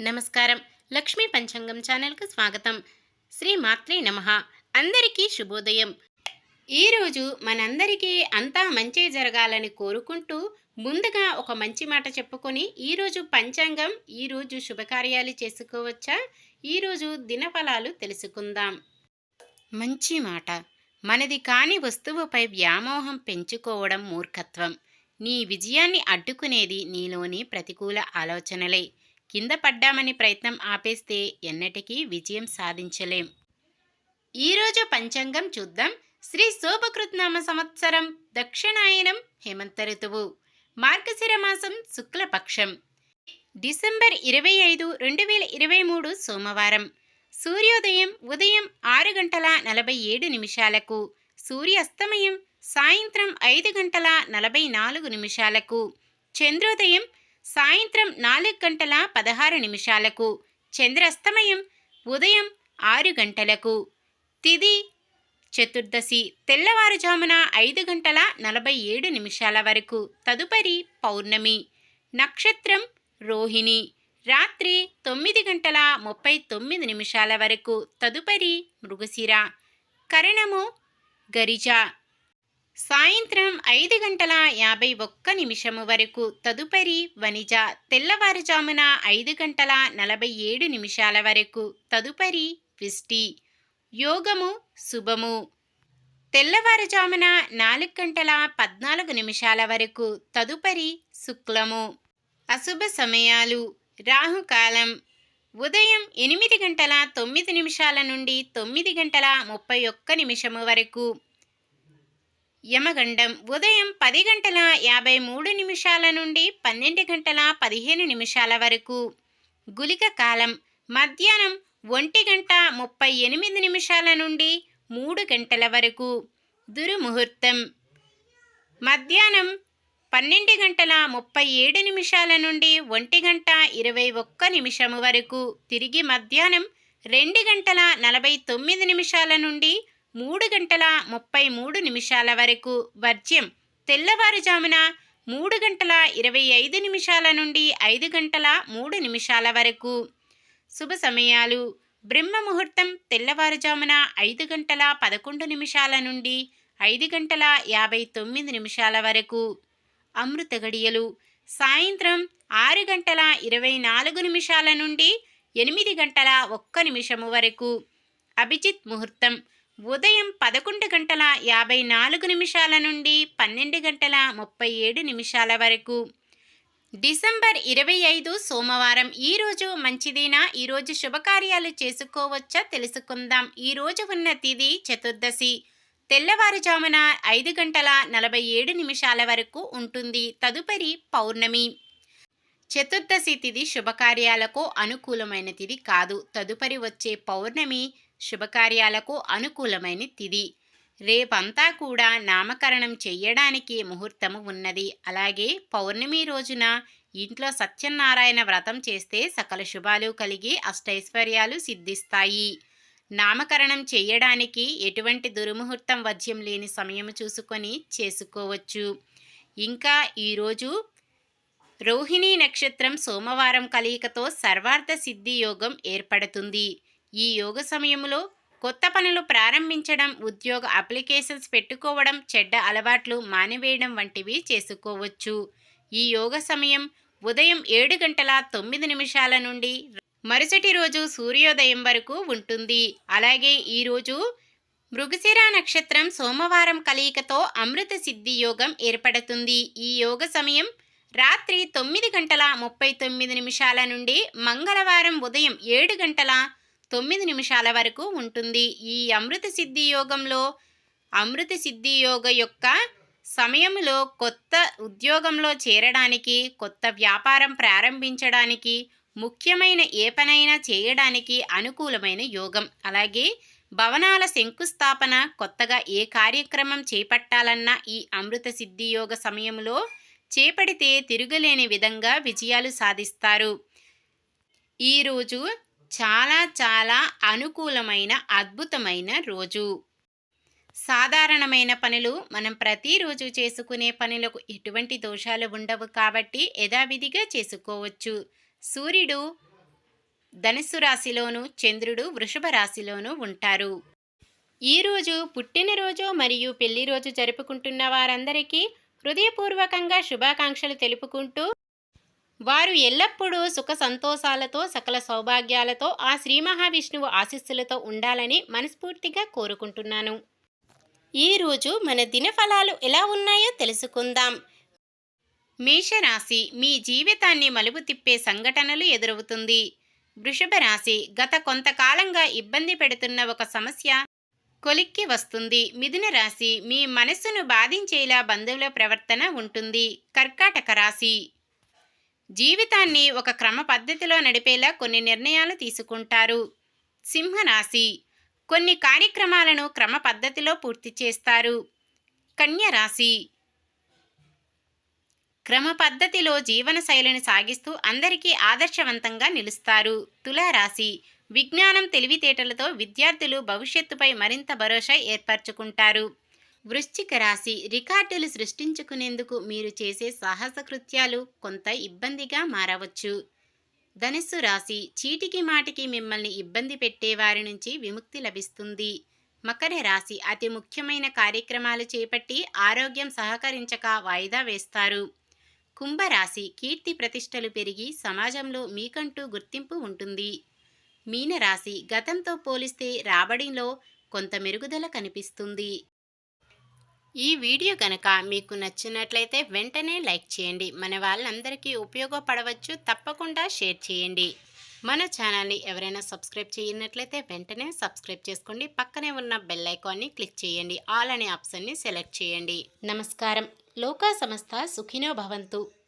నమస్కారం. లక్ష్మీ పంచాంగం ఛానల్‌కు స్వాగతం. శ్రీ మాత్రే నమః. అందరికీ శుభోదయం. ఈరోజు మనందరికీ అంతా మంచే జరగాలని కోరుకుంటూ ముందుగా ఒక మంచి మాట చెప్పుకొని ఈరోజు పంచాంగం, ఈరోజు శుభకార్యాలు చేసుకోవచ్చా, ఈరోజు దినఫలాలు తెలుసుకుందాం. మంచి మాట. మనది కాని వస్తువుపై వ్యామోహం పెంచుకోవడం మూర్ఖత్వం. నీ విజయాన్ని అడ్డుకునేది నీలోని ప్రతికూల ఆలోచనలే. కింద పడ్డామని ప్రయత్నం ఆపేస్తే ఎన్నటికీ విజయం సాధించలేం. ఈరోజు పంచాంగం చూద్దాం. శ్రీ శోభకృత్నామ సంవత్సరం దక్షిణాయనం హేమంత ఋతువు, మార్గశిర మాసం శుక్లపక్షం, డిసెంబర్ 25, 2023 సోమవారం. సూర్యోదయం ఉదయం 6 గంటల 47 నిమిషాలకు, సూర్యాస్తమయం సాయంత్రం 5 గంటల 44 నిమిషాలకు, చంద్రోదయం సాయంత్రం 4 గంటల 16 నిమిషాలకు, చంద్రాస్తమయం ఉదయం 6 గంటలకు. తిథి చతుర్దశి తెల్లవారుజామున 5 గంటల 47 నిమిషాల వరకు, తదుపరి పౌర్ణమి. నక్షత్రం రోహిణి రాత్రి 9 గంటల 39 నిమిషాల వరకు, తదుపరి మృగశిర. కరణము గరిజ సాయంత్రం 5 గంటల 51 నిమిషము వరకు, తదుపరి వనిజ. తెల్లవారుజామున 5 గంటల 47 నిమిషాల వరకు, తదుపరి విష్టి. యోగము శుభము తెల్లవారుజామున 4 గంటల 14 నిమిషాల వరకు, తదుపరి శుక్లము. అశుభ సమయాలు రాహుకాలం ఉదయం 8 గంటల 9 నిమిషాల నుండి 9 గంటల 31 నిమిషము వరకు, యమగండం ఉదయం 10 గంటల 53 నిమిషాల నుండి 12 గంటల 15 నిమిషాల వరకు, గుళిక కాలం మధ్యాహ్నం 1 గంట 38 నిమిషాల నుండి 3 గంటల వరకు, దుర్ముహూర్తం మధ్యాహ్నం 12 గంటల 37 నిమిషాల నుండి 1 గంట 21 నిమిషము వరకు, తిరిగి మధ్యాహ్నం 2 గంటల 49 నిమిషాల నుండి 3 గంటల 33 నిమిషాల వరకు, వర్జ్యం తెల్లవారుజామున 3 గంటల 25 నిమిషాల నుండి 5 గంటల 3 నిమిషాల వరకు. శుభ సమయాలు బ్రహ్మ ముహూర్తం తెల్లవారుజామున 5 గంటల 11 నిమిషాల నుండి 5 గంటల 59 నిమిషాల వరకు. అమృత గడియలు సాయంత్రం 6 గంటల 24 నిమిషాల నుండి 8 గంటల 1 నిమిషము వరకు. అభిజిత్ ముహూర్తం ఉదయం 11 గంటల 54 నిమిషాల నుండి 12 గంటల 37 నిమిషాల వరకు. డిసెంబర్ 25 సోమవారం. ఈరోజు మంచిదేనా? ఈరోజు శుభకార్యాలు చేసుకోవచ్చా తెలుసుకుందాం. ఈరోజు ఉన్న తిథి చతుర్దశి తెల్లవారుజామున 5 గంటల 47 నిమిషాల వరకు ఉంటుంది, తదుపరి పౌర్ణమి. చతుర్దశి తిథి శుభకార్యాలకు అనుకూలమైన తిథి కాదు. తదుపరి వచ్చే పౌర్ణమి శుభకార్యాలకు అనుకూలమైన తిథి. రేపంతా కూడా నామకరణం చెయ్యడానికి ముహూర్తము ఉన్నది. అలాగే పౌర్ణమి రోజున ఇంట్లో సత్యనారాయణ వ్రతం చేస్తే సకల శుభాలు కలిగి అష్టైశ్వర్యాలు సిద్ధిస్తాయి. నామకరణం చేయడానికి ఎటువంటి దుర్ముహూర్తం వజ్యం లేని సమయం చూసుకొని చేసుకోవచ్చు. ఇంకా ఈరోజు రోహిణీ నక్షత్రం సోమవారం కలయికతో సర్వార్థ సిద్ధి యోగం ఏర్పడుతుంది. ఈ యోగ సమయంలో కొత్త పనులు ప్రారంభించడం, ఉద్యోగ అప్లికేషన్స్ పెట్టుకోవడం, చెడ్డ అలవాట్లు మానివేయడం వంటివి చేసుకోవచ్చు. ఈ యోగ సమయం ఉదయం 7 గంటల 9 నిమిషాల నుండి మరుసటి రోజు సూర్యోదయం వరకు ఉంటుంది. అలాగే ఈరోజు మృగశిర నక్షత్రం సోమవారం కలయికతో అమృత సిద్ధి యోగం ఏర్పడుతుంది. ఈ యోగ సమయం రాత్రి 9 గంటల 39 నిమిషాల నుండి మంగళవారం ఉదయం 7 గంటల 9 నిమిషాల వరకు ఉంటుంది. ఈ అమృత సిద్ధి యోగంలో అమృత సిద్ధి యోగ యొక్క సమయంలో కొత్త ఉద్యోగంలో చేరడానికి, కొత్త వ్యాపారం ప్రారంభించడానికి, ముఖ్యమైన ఏ పనైనా చేయడానికి అనుకూలమైన యోగం. అలాగే భవనాల శంకుస్థాపన, కొత్తగా ఏ కార్యక్రమం చేపట్టాలన్నా ఈ అమృత సిద్ధి యోగ సమయంలో చేపడితే తిరుగులేని విధంగా విజయాలు సాధిస్తారు. ఈరోజు చాలా చాలా అనుకూలమైన అద్భుతమైన రోజు. సాధారణమైన పనులు మనం ప్రతిరోజు చేసుకునే పనులకు ఎటువంటి దోషాలు ఉండవు కాబట్టి యథావిధిగా చేసుకోవచ్చు. సూర్యుడు ధనుస్సు రాశిలోను, చంద్రుడు వృషభ రాశిలోను ఉంటారు. ఈరోజు పుట్టినరోజు మరియు పెళ్లి రోజు జరుపుకుంటున్న వారందరికీ హృదయపూర్వకంగా శుభాకాంక్షలు తెలుపుకుంటూ, వారు ఎల్లప్పుడూ సుఖ సంతోషాలతో సకల సౌభాగ్యాలతో ఆ శ్రీ మహావిష్ణువు ఆశీస్సులతో ఉండాలని మనస్ఫూర్తిగా కోరుకుంటున్నాను. ఈరోజు మన దినఫలాలు ఎలా ఉన్నాయో తెలుసుకుందాం. మేషరాశి, మీ జీవితాన్ని మలుపు తిప్పే సంఘటనలు ఎదురవుతుంది. వృషభ రాశి, గత కొంతకాలంగా ఇబ్బంది పెడుతున్న ఒక సమస్య కొలిక్కి వస్తుంది. మిథున రాశి, మీ మనస్సును బాధించేలా బంధువుల ప్రవర్తన ఉంటుంది. కర్కాటక రాశి, జీవితాన్ని ఒక క్రమ పద్ధతిలో నడిపేలా కొన్ని నిర్ణయాలు తీసుకుంటారు. సింహరాశి, కొన్ని కార్యక్రమాలను క్రమ పద్ధతిలో పూర్తి చేస్తారు. కన్య రాశి, క్రమ పద్ధతిలో జీవన శైలిని సాగిస్తూ అందరికీ ఆదర్శవంతంగా నిలుస్తారు. తులారాశి, విజ్ఞానం తెలివితేటలతో విద్యార్థులు భవిష్యత్తుపై మరింత భరోసా ఏర్పరచుకుంటారు. వృశ్చిక రాశి, రికార్డులు సృష్టించుకునేందుకు మీరు చేసే సాహస కృత్యాలు కొంత ఇబ్బందిగా మారవచ్చు. ధనుస్సు రాశి, చీటికి మాటికి మిమ్మల్ని ఇబ్బంది పెట్టే వారి నుంచి విముక్తి లభిస్తుంది. మకర రాశి, అతి ముఖ్యమైన కార్యక్రమాలు చేపట్టి ఆరోగ్యం సహకరించక వాయిదా వేస్తారు. కుంభరాశి, కీర్తి ప్రతిష్టలు పెరిగి సమాజంలో మీకంటూ గుర్తింపు ఉంటుంది. మీనరాశి, గతంతో పోలిస్తే రాబడిలో కొంత మెరుగుదల కనిపిస్తుంది. ఈ వీడియో కనుక మీకు నచ్చినట్లయితే వెంటనే లైక్ చేయండి. మన వాళ్ళందరికీ ఉపయోగపడవచ్చు. తప్పకుండా షేర్ చేయండి. మన ఛానల్ని ఎవరైనా సబ్స్క్రైబ్ చేయనట్లయితే వెంటనే సబ్స్క్రైబ్ చేసుకోండి. పక్కనే ఉన్న బెల్ ఐకాన్ని క్లిక్ చేయండి. ఆల్ అనే ఆప్షన్ని సెలెక్ట్ చేయండి. నమస్కారం. లోకా సమస్త సుఖినో భవంతు.